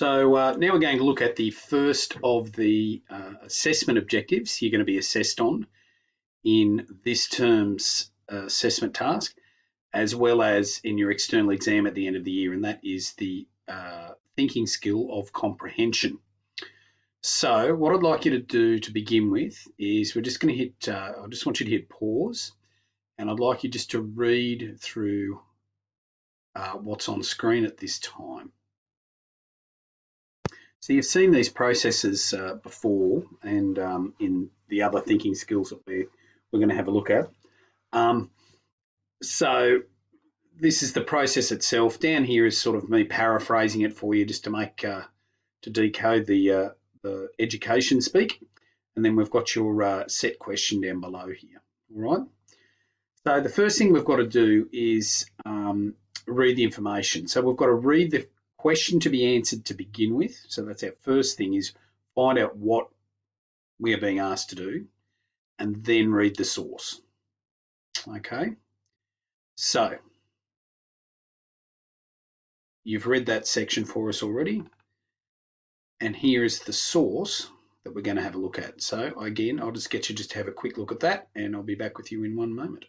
Now we're going to look at the first of the assessment objectives you're going to be assessed on in this term's assessment task, as well as in your external exam at the end of the year, and that is the thinking skill of comprehension. So what I'd like you to do to begin with is we're just going to hit, I just want you to hit pause, and I'd like you just to read through what's on screen at this time. So you've seen these processes before, and in the other thinking skills that we're going to have a look at. So this is the process itself. Down here is sort of me paraphrasing it for you just to make to decode the education speak, and then we've got your set question down below here. All right. So the first thing we've got to do is read the information. So we've got to read the question to be answered to begin with. So that's our first thing, is find out what we are being asked to do and then read the source. Okay, so you've read that section for us already, and here is the source that we're going to have a look at. So again, I'll just get you just to have a quick look at that, and I'll be back with you in one moment.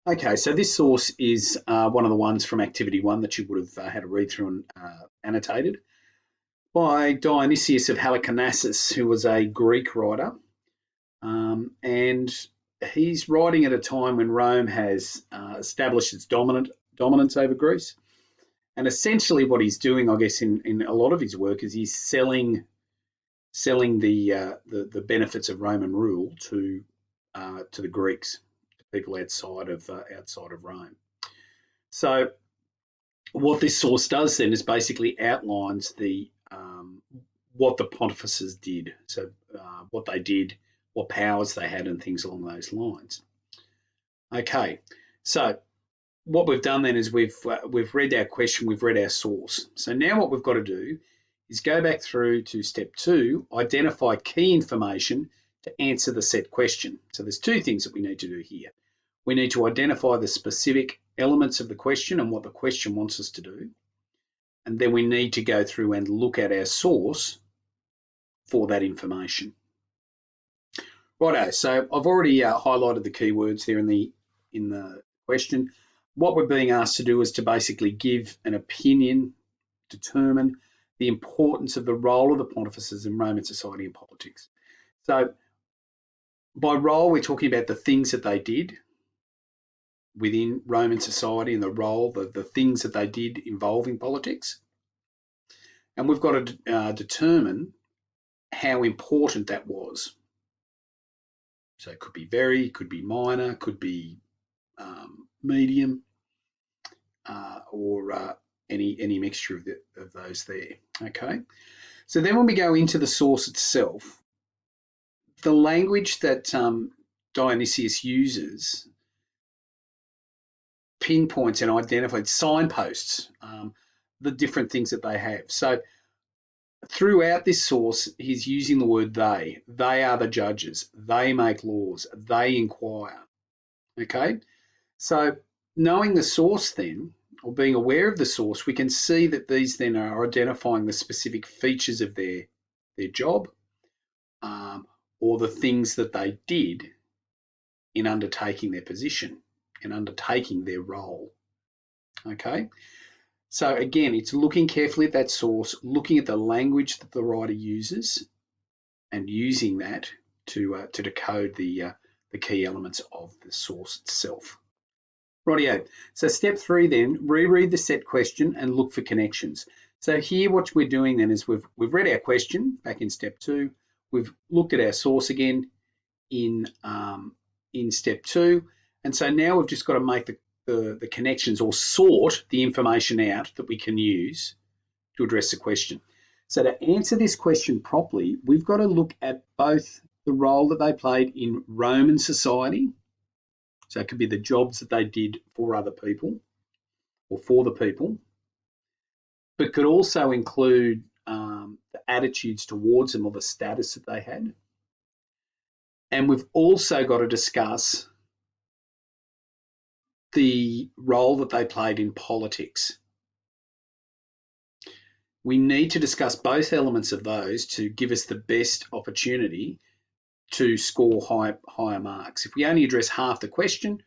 Okay, so this source is one of the ones from Activity 1 that you would have had a read through and annotated, by Dionysius of Halicarnassus, who was a Greek writer, and he's writing at a time when Rome has established its dominance over Greece. And essentially what he's doing, I guess, in a lot of his work is he's selling the benefits of Roman rule to the Greeks, people outside of Rome. So what this source does then is basically outlines what the pontifices did, so what they did, what powers they had, and things along those lines. Okay, so what we've done then is we've read our question, we've read our source. So now what we've got to do is go back through to step 2, identify key information to answer the set question. So there's two things that we need to do here. We need to identify the specific elements of the question and what the question wants us to do. And then we need to go through and look at our source for that information. Righto, so I've already highlighted the keywords there in the question. What we're being asked to do is to basically give an opinion, determine the importance of the role of the pontifices in Roman society and politics. So by role, we're talking about the things that they did within Roman society and the role, the things that they did involving politics. And we've got to determine how important that was. So it could be very, could be minor, could be medium, or any mixture of those there. Okay. So then when we go into the source itself, the language that Dionysius uses pinpoints and identifies, signposts the different things that they have. So throughout this source, he's using the word they. They are the judges. They make laws. They inquire. Okay? So knowing the source then, or being aware of the source, we can see that these then are identifying the specific features of their job, or the things that they did in undertaking their position, in undertaking their role. Okay? So again, it's looking carefully at that source, looking at the language that the writer uses, and using that to decode the key elements of the source itself. Rightio. So step 3 then, reread the set question and look for connections. So here what we're doing then is we've read our question back in step 2. We've looked at our source again in step 2, and so now we've just got to make the connections, or sort the information out that we can use to address the question. So to answer this question properly, we've got to look at both the role that they played in Roman society, so it could be the jobs that they did for other people or for the people, but could also include the attitudes towards them or the status that they had. And we've also got to discuss the role that they played in politics. we need to discuss both elements of those to give us the best opportunity to score higher marks. If we only address half the question,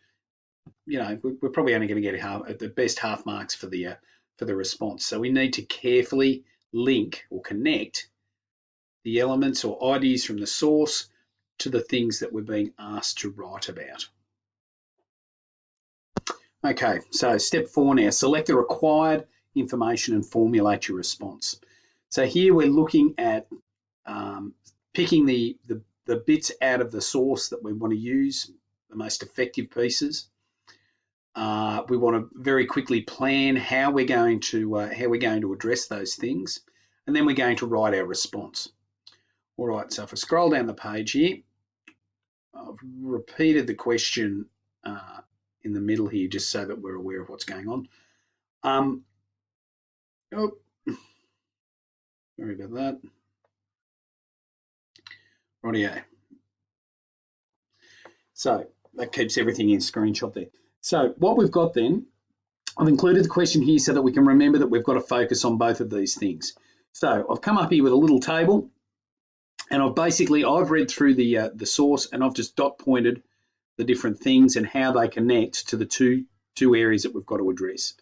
we're probably only going to get the best half marks for the response. So we need to carefully link or connect the elements or ideas from the source to the things that we're being asked to write about. Okay, so step 4 now, select the required information and formulate your response. So here we're looking at picking the bits out of the source that we want to use, the most effective pieces. We want to very quickly plan how we're going to address those things, and then we're going to write our response. All right, so if I scroll down the page here, I've repeated the question in the middle here just so that we're aware of what's going on. Sorry about that. Rightio. So that keeps everything in screenshot there. So what we've got then, I've included the question here so that we can remember that we've got to focus on both of these things. So I've come up here with a little table, and I've read through the source, and I've just dot pointed the different things and how they connect to the two areas that we've got to address.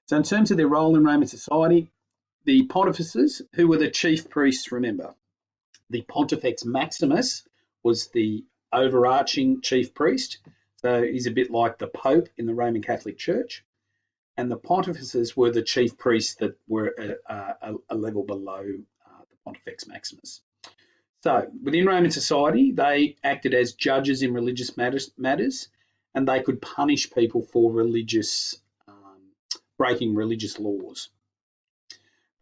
So in terms of their role in Roman society, the pontifices, who were the chief priests, remember, the Pontifex Maximus was the overarching chief priest. So he's a bit like the Pope in the Roman Catholic Church. And the pontifices were the chief priests that were a level below the Pontifex Maximus. So within Roman society, they acted as judges in religious matters, and they could punish people for breaking religious laws.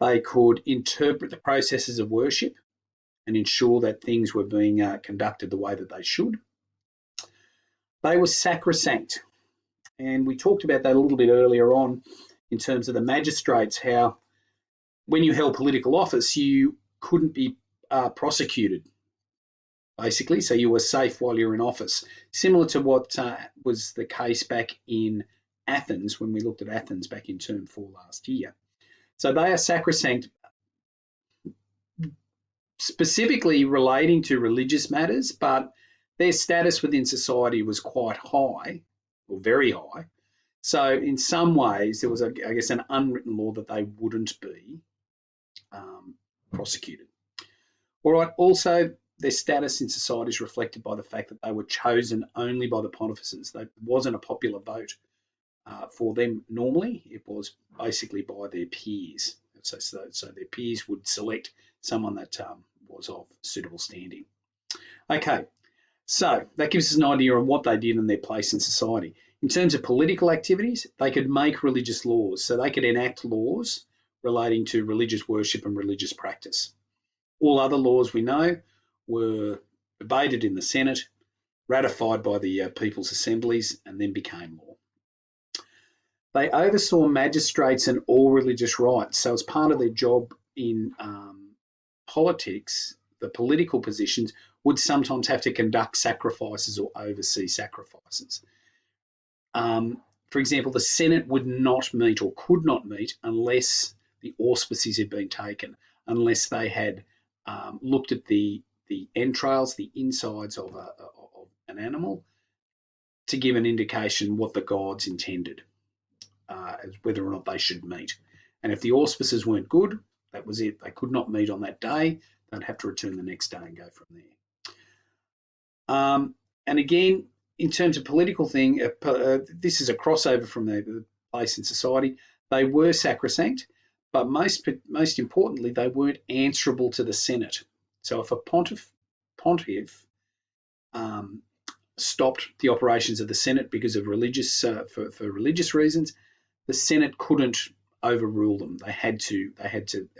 They could interpret the processes of worship and ensure that things were being conducted the way that they should. They were sacrosanct, and we talked about that a little bit earlier on in terms of the magistrates, how when you held political office, you couldn't be prosecuted, basically, so you were safe while you were in office, similar to what was the case back in Athens when we looked at Athens back in term 4 last year. So they are sacrosanct, specifically relating to religious matters, but their status within society was quite high, or very high. So in some ways, there was, I guess, an unwritten law that they wouldn't be prosecuted. All right, also, their status in society is reflected by the fact that they were chosen only by the pontifices. There wasn't a popular vote for them normally. It was basically by their peers. So their peers would select someone that was of suitable standing. Okay, so that gives us an idea of what they did and their place in society. In terms of political activities, they could make religious laws. So they could enact laws relating to religious worship and religious practice. All other laws we know were debated in the Senate, ratified by the People's Assemblies, and then became law. They oversaw magistrates and all religious rights. So as part of their job in politics, the political positions would sometimes have to conduct sacrifices or oversee sacrifices. For example, the Senate would not meet or could not meet unless the auspices had been taken, unless they had looked at the entrails, the insides of an animal, to give an indication what the gods intended, as whether or not they should meet. And if the auspices weren't good, that was it. They could not meet on that day. They'd have to return the next day and go from there. And again, in terms of political thing, this is a crossover from the place in society. They were sacrosanct, but most importantly, they weren't answerable to the Senate. So if a pontiff stopped the operations of the Senate because of religious for religious reasons, the Senate couldn't overrule them. They had to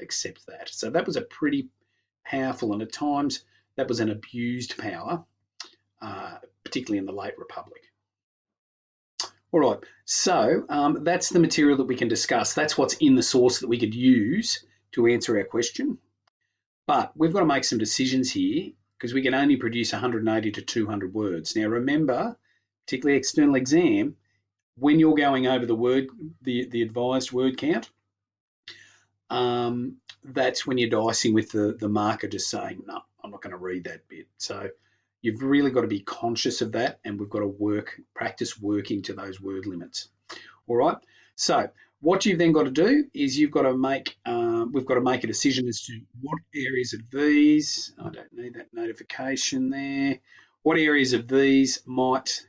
accept that. So that was a pretty powerful, and at times that was an abused power, particularly in the late Republic. All right, so that's the material that we can discuss. That's what's in the source that we could use to answer our question. But we've got to make some decisions here because we can only produce 180 to 200 words. Now remember, particularly external exam, when you're going over the advised word count, that's when you're dicing with the marker, just saying, no, I'm not going to read that bit. So you've really got to be conscious of that, and we've got to practice working to those word limits. All right. So what you've then got to do is we've got to make a decision as to what areas of these, I don't need that notification there, what areas of these might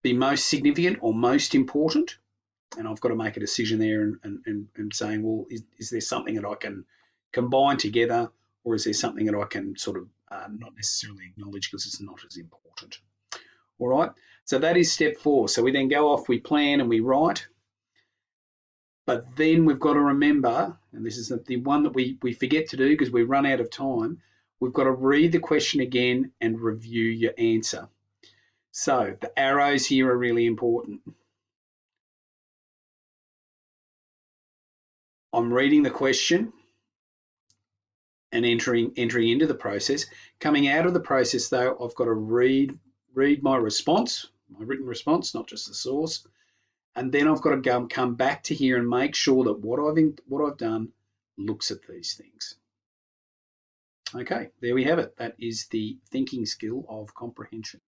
be most significant or most important. And I've got to make a decision there and saying, well, is there something that I can combine together, or is there something that I can sort of not necessarily acknowledge because it's not as important? All right, so that is step 4. So we then go off, we plan and we write. But then we've got to remember, and this is the one that we forget to do because we run out of time, we've got to read the question again and review your answer. So the arrows here are really important. I'm reading the question and entering into the process. Coming out of the process, though, I've got to read my response, my written response, not just the source, and then I've got to come back to here and make sure that what I've done looks at these things. Okay, there we have it. That is the thinking skill of comprehension.